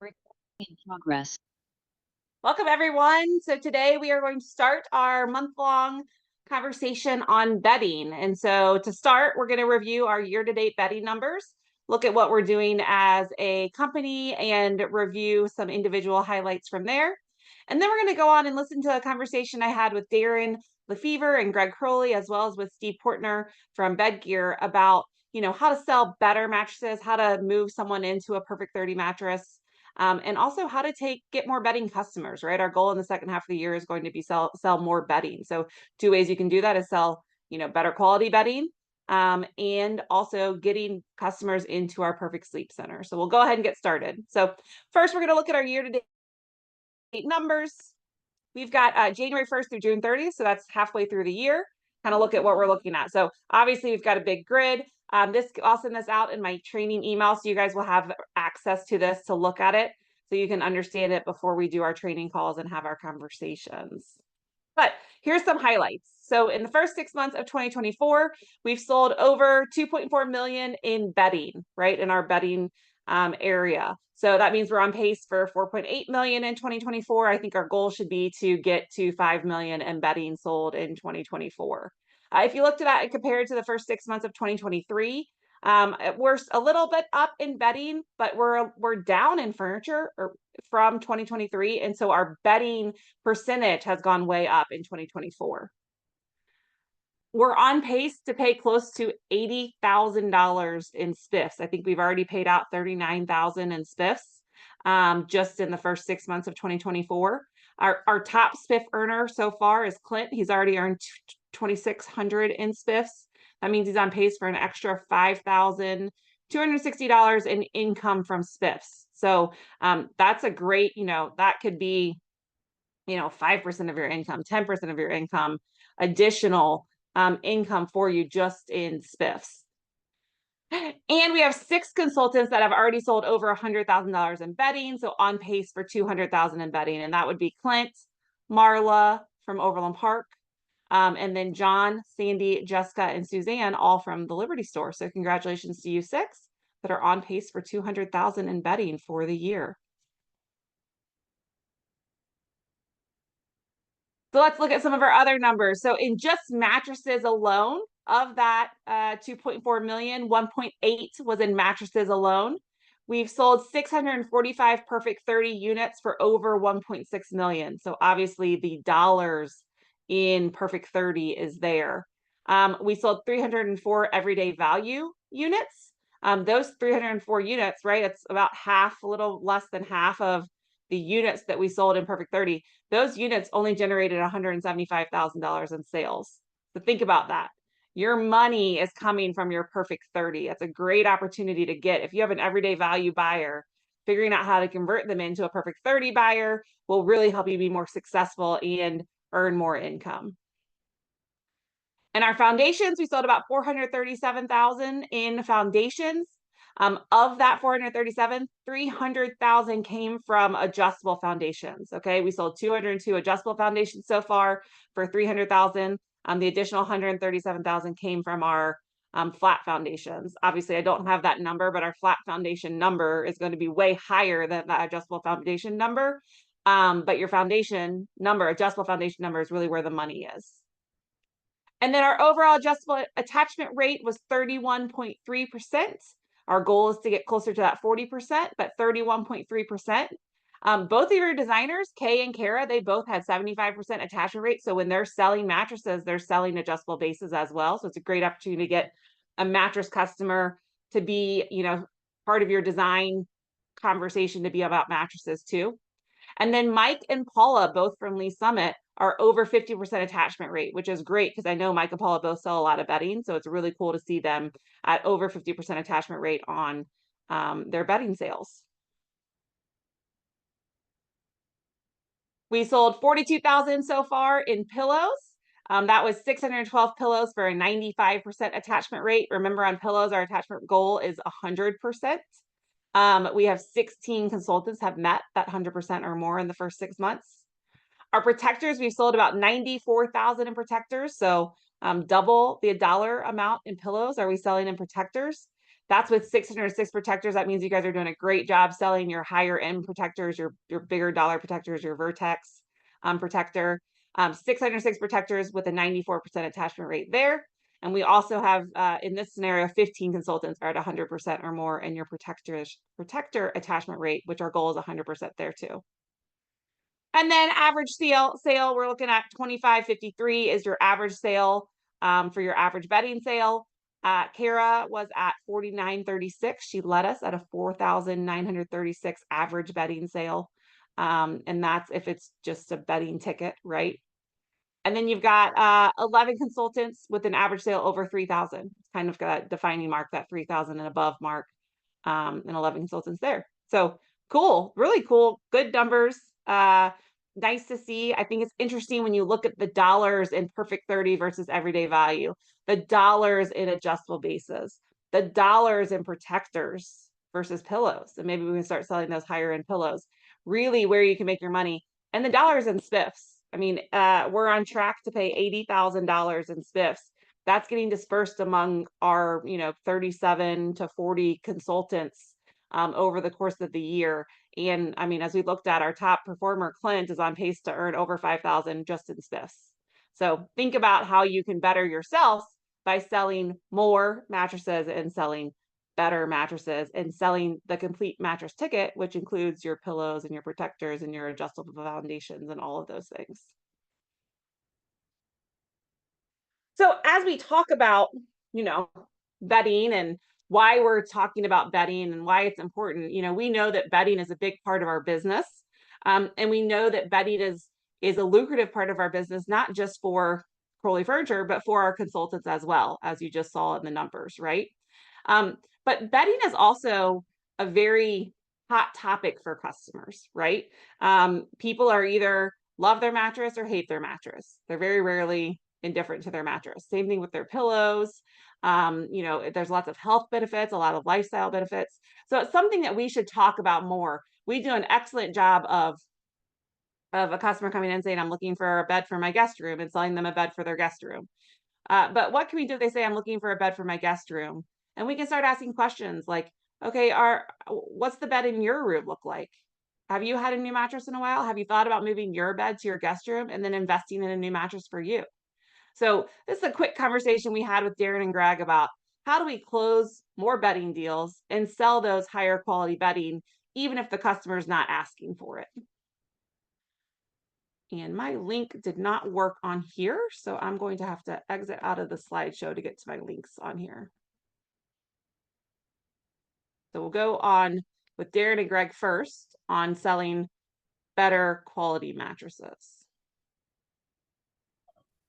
In progress. Welcome, everyone. So, today we are going to start our month long conversation on bedding. And so, to start, we're going to review our year to date bedding numbers, look at what we're doing as a company, and review some individual highlights from there. And then we're going to go on and listen to a conversation I had with Darren Lefevre and Greg Crowley, as well as with Steve Portner from Bed Gear about how to sell better mattresses, how to move someone into a Perfect 30 mattress, and also how to get more bedding customers, right? Our goal in the second half of the year is going to be sell more bedding. So two ways you can do that is sell, better quality bedding, and also getting customers into our Perfect Sleep Center. So we'll go ahead and get started. So first, we're going to look at our year-to-date numbers. We've got January 1st through June 30th, so that's halfway through the year. Kind of look at what we're looking at. So obviously, we've got a big grid. I'll send this out in my training email, so you guys will have access to this to look at it, so you can understand it before we do our training calls and have our conversations. But here's some highlights. So in the first 6 months of 2024, we've sold over 2.4 million in bedding, right, in our bedding area. So that means we're on pace for 4.8 million in 2024. I think our goal should be to get to 5 million in bedding sold in 2024. If you looked at that and compared to the first 6 months of 2023, we're a little bit up in bedding, but we're down in furniture from 2023, and so our bedding percentage has gone way up in 2024. We're on pace to pay close to $80,000 in spiffs. I think we've already paid out $39,000 in spiffs just in the first 6 months of 2024. Our top spiff earner so far is Clint. He's already earned $2,600 in spiffs. That means he's on pace for an extra $5,260 in income from spiffs. So that's a great, that could be 5% of your income, 10% of your income, additional income for you just in spiffs. And we have 6 consultants that have already sold over $100,000 in bedding, so on pace for $200,000 in bedding, and that would be Clint, Marla from Overland Park, and then John, Sandy, Jessica, and Suzanne, all from the Liberty Store. So congratulations to you 6 that are on pace for $200,000 in bedding for the year. So let's look at some of our other numbers. So in just mattresses alone, of that 2.4 million, 1.8 was in mattresses alone. We've sold 645 Perfect 30 units for over 1.6 million. So obviously the dollars in Perfect 30 is there. We sold 304 everyday value units. Those 304 units, right? It's about half, a little less than half of the units that we sold in Perfect 30. Those units only generated $175,000 in sales. So think about that. Your money is coming from your Perfect 30. That's a great opportunity to get. If you have an everyday value buyer, figuring out how to convert them into a Perfect 30 buyer will really help you be more successful and earn more income. And our foundations, we sold about 437,000 in foundations. Of that 437, 300,000 came from adjustable foundations. Okay, we sold 202 adjustable foundations so far for 300,000. The additional 137,000 came from our flat foundations. Obviously, I don't have that number, but our flat foundation number is going to be way higher than that adjustable foundation number. But your foundation number, adjustable foundation number, is really where the money is. And then our overall adjustable attachment rate was 31.3%. Our goal is to get closer to that 40%, but 31.3%. Both of your designers, Kay and Kara, they both had 75% attachment rate. So when they're selling mattresses, they're selling adjustable bases as well. So it's a great opportunity to get a mattress customer to be, part of your design conversation to be about mattresses too. And then Mike and Paula, both from Lee Summit, are over 50% attachment rate, which is great because I know Mike and Paula both sell a lot of bedding. So it's really cool to see them at over 50% attachment rate on their bedding sales. We sold 42,000 so far in pillows. That was 612 pillows for a 95% attachment rate. Remember, on pillows, our attachment goal is 100%. We have 16 consultants have met that 100% or more in the first 6 months. Our protectors, we've sold about 94,000 in protectors. So double the dollar amount in pillows are we selling in protectors. That's with 606 protectors. That means you guys are doing a great job selling your higher end protectors, your bigger dollar protectors, your Vertex protector. 606 protectors with a 94% attachment rate there. And we also have, in this scenario, 15 consultants are at 100% or more in your protector attachment rate, which our goal is 100% there too. And then average sale, we're looking at 25.53 is your average sale for your average bedding sale. Kara was at 49.36. She led us at a 4,936 average bedding sale. And that's if it's just a bedding ticket, right? And then you've got 11 consultants with an average sale over 3,000. It's kind of that defining mark, that 3,000 and above mark, and 11 consultants there. So cool, really cool, good numbers. Nice to see. I think it's interesting when you look at the dollars in Perfect 30 versus everyday value, the dollars in adjustable bases, the dollars in protectors versus pillows. And maybe we can start selling those higher end pillows, really where you can make your money, and the dollars in spiffs. I mean, we're on track to pay $80,000 in spiffs. That's getting dispersed among our, 37 to 40 consultants over the course of the year. And I mean, as we looked at, our top performer, Clint, is on pace to earn over 5,000 just in spiffs. So think about how you can better yourself by selling more mattresses and selling better mattresses and selling the complete mattress ticket, which includes your pillows and your protectors and your adjustable foundations and all of those things. So as we talk about, bedding and why we're talking about bedding and why it's important, we know that bedding is a big part of our business. And we know that bedding is a lucrative part of our business, not just for Crowley Furniture, but for our consultants as well, as you just saw in the numbers, right? But bedding is also a very hot topic for customers, right? People are either love their mattress or hate their mattress. They're very rarely indifferent to their mattress. Same thing with their pillows. There's lots of health benefits, a lot of lifestyle benefits. So it's something that we should talk about more. We do an excellent job of a customer coming in saying, I'm looking for a bed for my guest room, and selling them a bed for their guest room. But what can we do if they say, I'm looking for a bed for my guest room? And we can start asking questions like, okay, what's the bed in your room look like? Have you had a new mattress in a while? Have you thought about moving your bed to your guest room and then investing in a new mattress for you? So this is a quick conversation we had with Darren and Greg about how do we close more bedding deals and sell those higher quality bedding, even if the customer is not asking for it. And my link did not work on here, so I'm going to have to exit out of the slideshow to get to my links on here. So we'll go on with Darren and Greg first on selling better quality mattresses.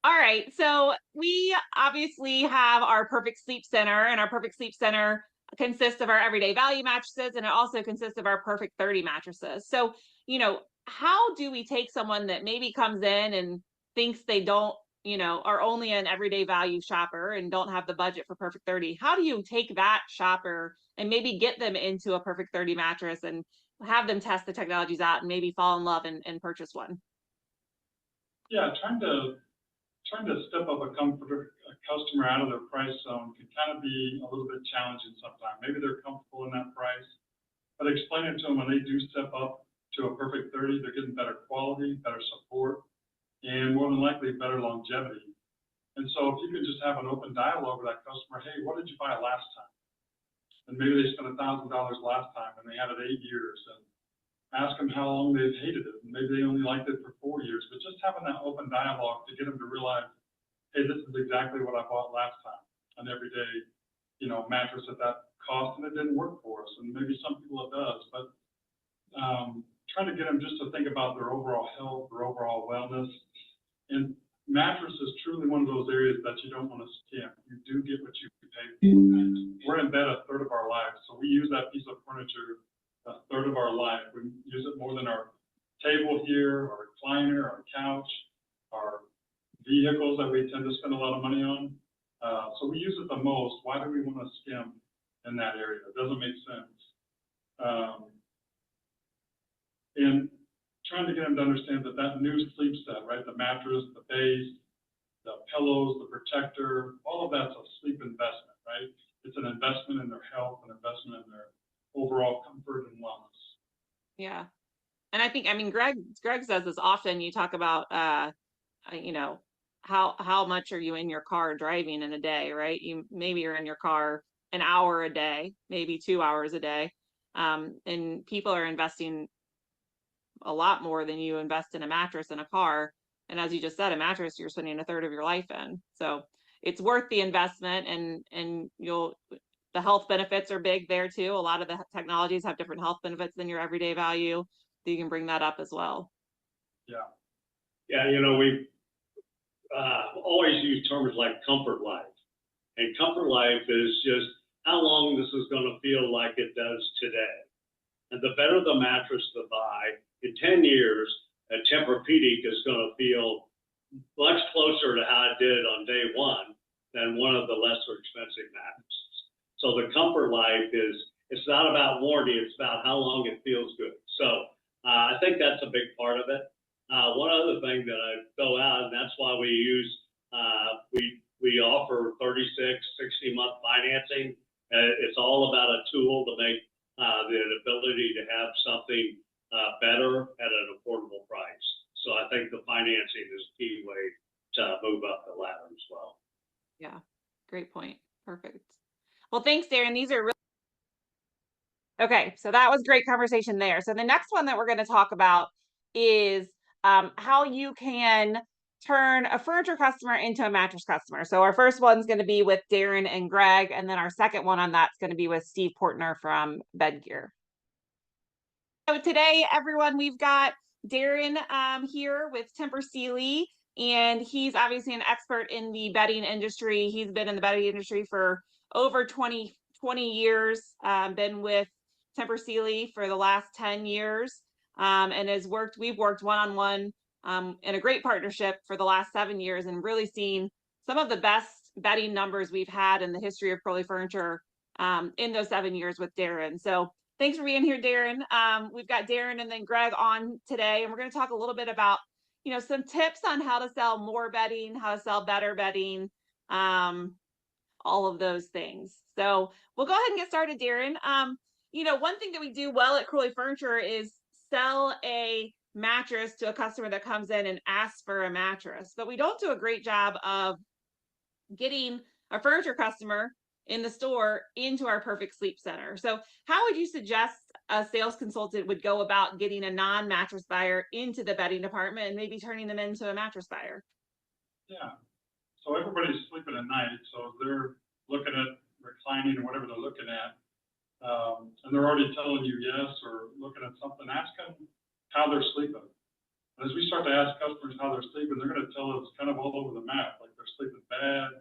All right, so we obviously have our Perfect Sleep Center, and our Perfect Sleep Center consists of our everyday value mattresses, and it also consists of our Perfect 30 mattresses. So, how do we take someone that maybe comes in and thinks they don't, are only an everyday value shopper and don't have the budget for Perfect 30? How do you take that shopper and maybe get them into a Perfect 30 mattress and have them test the technologies out and maybe fall in love and purchase one? Yeah, trying to step up a customer out of their price zone can kind of be a little bit challenging sometimes. Maybe they're comfortable in that price, but explaining to them when they do step up to a Perfect 30, they're getting better quality, better support, and more than likely better longevity. And so if you could just have an open dialogue with that customer, hey, what did you buy last time? And maybe they spent $1,000 last time and they had it 8 years, and ask them how long they've hated it. And maybe they only liked it for 4 years, but just having that open dialogue to get them to realize, hey, this is exactly what I bought last time, an everyday, mattress at that cost, and it didn't work for us. And maybe some people it does, but trying to get them just to think about their overall health, their overall wellness. And mattress is truly one of those areas that you don't want to skimp. You do get what you pay for. We're in bed a third of our life, so we use that piece of furniture a third of our life. We use it more than our table here, our recliner, our couch, our vehicles that we tend to spend a lot of money on. So we use it the most. Why do we want to skim in that area? It doesn't make sense. And trying to get them to understand that new sleep set, right? The mattress, the base, the pillows, the protector, all of that's a sleep investment, right? it's an investment in their health, an investment in their overall comfort and wellness. Yeah. And I think, I mean, Greg says this often. You talk about, you know, how much are you in your car driving in a day, right? Maybe you're in your car an hour a day, maybe 2 hours a day. And people are investing a lot more than you invest in a mattress in a car. And as you just said, a mattress you're spending a third of your life in. So it's worth the investment, and the health benefits are big there too. A lot of the technologies have different health benefits than your everyday value. So you can bring that up as well. Yeah. Yeah, you know, we always use terms like comfort life. And comfort life is just how long this is going to feel like it does today. And the better the mattress to buy, in 10 years, a Tempur-Pedic is going to feel much closer to how it did on day one than one of the lesser expensive mattresses. So the comfort life it's not about warranty, it's about how long it feels good. So I think that's a big part of it. One other thing that I throw out, and that's why we use, we offer 36, 60-month financing. It's all about a tool to make the ability to have something better at an affordable price. So I think the financing is a key way to move up the ladder as well. Yeah, great point. Perfect. Well, thanks, Darren. These are really okay. So that was great conversation there. So the next one that we're going to talk about is how you can turn a furniture customer into a mattress customer. So our first one's going to be with Darren and Greg, and then our second one on that's going to be with Steve Portner from Bed Gear. So today, everyone, we've got Darren here with Tempur Sealy, and he's obviously an expert in the bedding industry. He's been in the bedding industry for over 20 years, been with Tempur Sealy for the last 10 years, and we've worked one-on-one in a great partnership for the last 7 years, and really seen some of the best bedding numbers we've had in the history of Crowley Furniture in those 7 years with Darren. So thanks for being here, Darren. We've got Darren and then Greg on today, and we're going to talk a little bit about, you know, some tips on how to sell more bedding, how to sell better bedding, all of those things. So we'll go ahead and get started, Darren. You know, one thing that we do well at Crowley Furniture is sell a mattress to a customer that comes in and asks for a mattress, but we don't do a great job of getting a furniture customer in the store into our Perfect Sleep Center. So how would you suggest a sales consultant would go about getting a non-mattress buyer into the bedding department and maybe turning them into a mattress buyer? Yeah. So everybody's sleeping at night, so they're looking at reclining or whatever they're looking at, and they're already telling you yes or looking at something. Ask them how they're sleeping. And as we start to ask customers how they're sleeping, they're going to tell us kind of all over the map, like they're sleeping bad,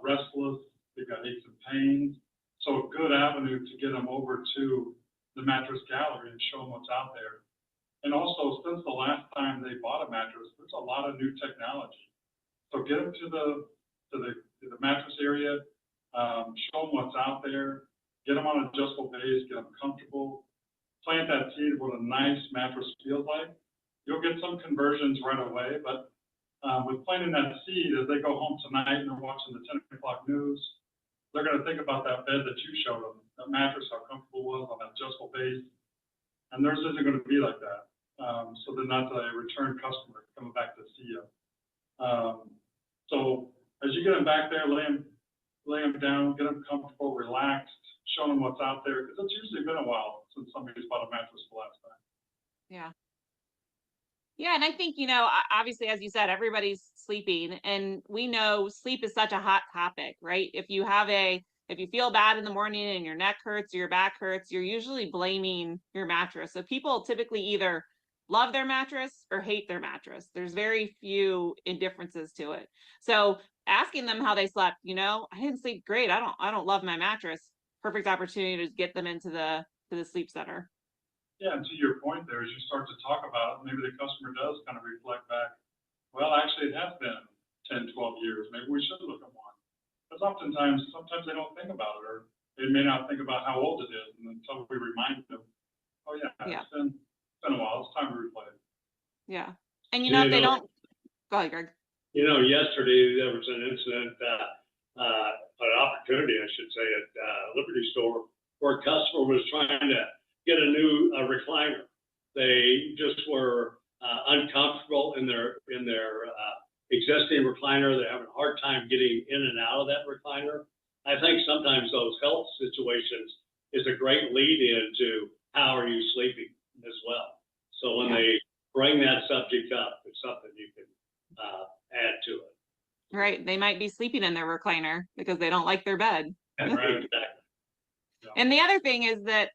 restless, they've got aches and pains. So a good avenue to get them over to the mattress gallery and show them what's out there. And also, since the last time they bought a mattress, there's a lot of new technology. So get them to the mattress area, show them what's out there, get them on adjustable base, get them comfortable, plant that seed of what a nice mattress feels like. You'll get some conversions right away, but with planting that seed, as they go home tonight and they're watching the 10 o'clock news, they're going to think about that bed that you showed them, that mattress, how comfortable it was on that adjustable base, and theirs isn't going to be like that. So they're not a return customer coming back to see you. So as you get them back there, lay them down, get them comfortable, relaxed, show them what's out there, because it's usually been a while since somebody's bought a mattress the last time. Yeah. Yeah, and I think, you know, obviously, as you said, everybody's sleeping, and we know sleep is such a hot topic, right? If you feel bad in the morning and your neck hurts or your back hurts, you're usually blaming your mattress. So people typically either love their mattress or hate their mattress. There's very few indifferences to it. So asking them how they slept, you know, I didn't sleep great. I don't love my mattress. Perfect opportunity to get them into the sleep center. Yeah, and to your point there, as you start to talk about it, maybe the customer does kind of reflect back, well, actually it has been 10, 12 years. Maybe we should look at one. Because sometimes they don't think about it, or they may not think about how old it is, and until we remind them, oh yeah, it's been a while, it's time to replay it. Yeah. And you know, if they don't, go ahead, Greg. You know, yesterday there was an incident, an opportunity, I should say, at Liberty Store, where a customer was trying to get a new recliner. They just were uncomfortable in their existing recliner. They're having a hard time getting in and out of that recliner. I think sometimes those health situations is a great lead into how are you sleeping as well. So when they bring that subject up, it's something you can add to it. Right. They might be sleeping in their recliner because they don't like their bed. Right, exactly. And the other thing is that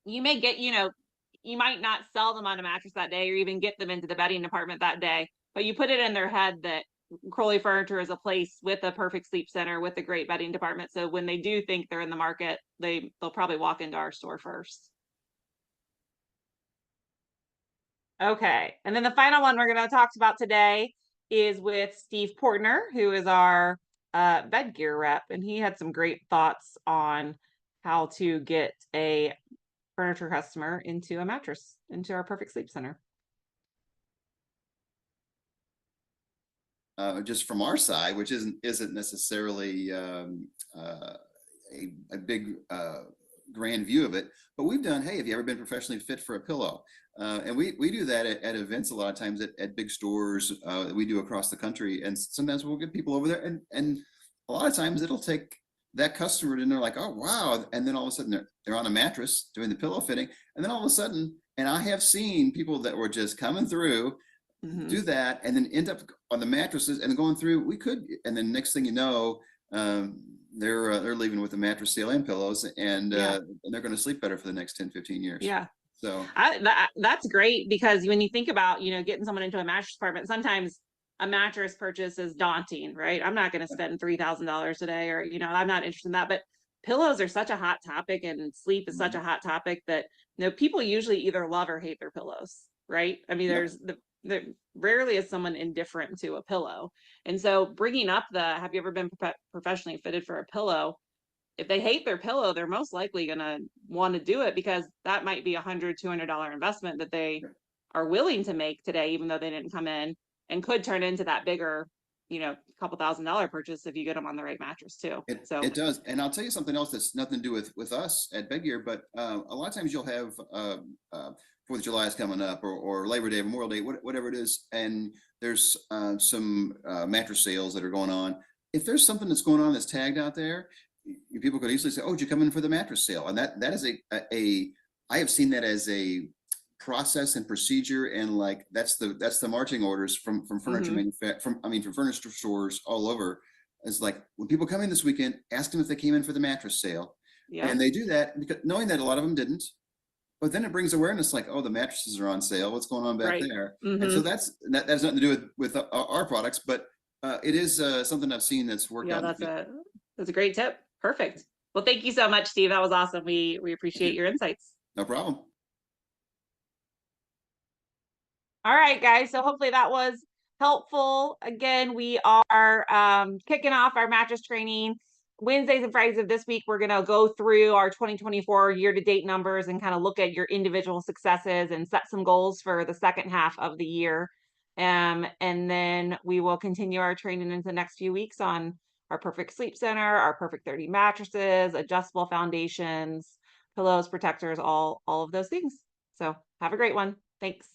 you may get, you might not sell them on a mattress that day or even get them into the bedding department that day, but you put it in their head that Crowley Furniture is a place with a perfect sleep center, with a great bedding department. So when they do think they're in the market, they'll probably walk into our store first. Okay. And then the final one we're going to talk about today is with Steve Portner, who is our bed gear rep, and he had some great thoughts on how to get a furniture customer into a mattress, into our perfect sleep center. Just from our side, which isn't necessarily a big grand view of it, but we've done, hey, have you ever been professionally fit for a pillow? And we do that at events a lot of times at big stores that we do across the country. And sometimes we'll get people over there and a lot of times it'll take that customer and they're like, oh, wow. And then all of a sudden they're on a mattress doing the pillow fitting. And then all of a sudden, and I have seen people that were just coming through, do that, and then end up on the mattresses and going through, and then next thing you know, they're leaving with a mattress sale and pillows and they're going to sleep better for the next 10, 15 years. Yeah. So that's great, because when you think about, getting someone into a mattress department, sometimes a mattress purchase is daunting, right? I'm not going to spend $3,000 a day, or, I'm not interested in that. But pillows are such a hot topic, and sleep is such a hot topic that, people usually either love or hate their pillows, right? I mean, there rarely is someone indifferent to a pillow. And so bringing up have you ever been professionally fitted for a pillow? If they hate their pillow, they're most likely going to want to do it, because that might be $100, $200 investment that they are willing to make today, even though they didn't come in, and could turn into that bigger, couple $1,000 purchase if you get them on the right mattress too. It does. And I'll tell you something else that's nothing to do with us at Bed Gear, but a lot of times you'll have 4th of July is coming up, or Labor Day, Memorial Day, whatever it is. And there's some mattress sales that are going on. If there's something that's going on that's tagged out there, people could easily say, oh, did you come in for the mattress sale? And that is I have seen that as a process and procedure, and like that's the marching orders from furniture from furniture stores all over. It's like, when people come in this weekend, ask them if they came in for the mattress sale. And they do that because knowing that a lot of them didn't. But then it brings awareness, like, oh, the mattresses are on sale. What's going on back there? And so that has nothing to do with our products, but it is something I've seen that's worked out. That's a great tip. Perfect. Well, thank you so much, Steve. That was awesome. We appreciate your insights. No problem. All right, guys. So hopefully that was helpful. Again, we are kicking off our mattress training Wednesdays and Fridays of this week. We're going to go through our 2024 year-to-date numbers and kind of look at your individual successes and set some goals for the second half of the year. And then we will continue our training into the next few weeks on our Perfect Sleep Center, our Perfect 30 mattresses, adjustable foundations, pillows, protectors, all of those things. So have a great one. Thanks.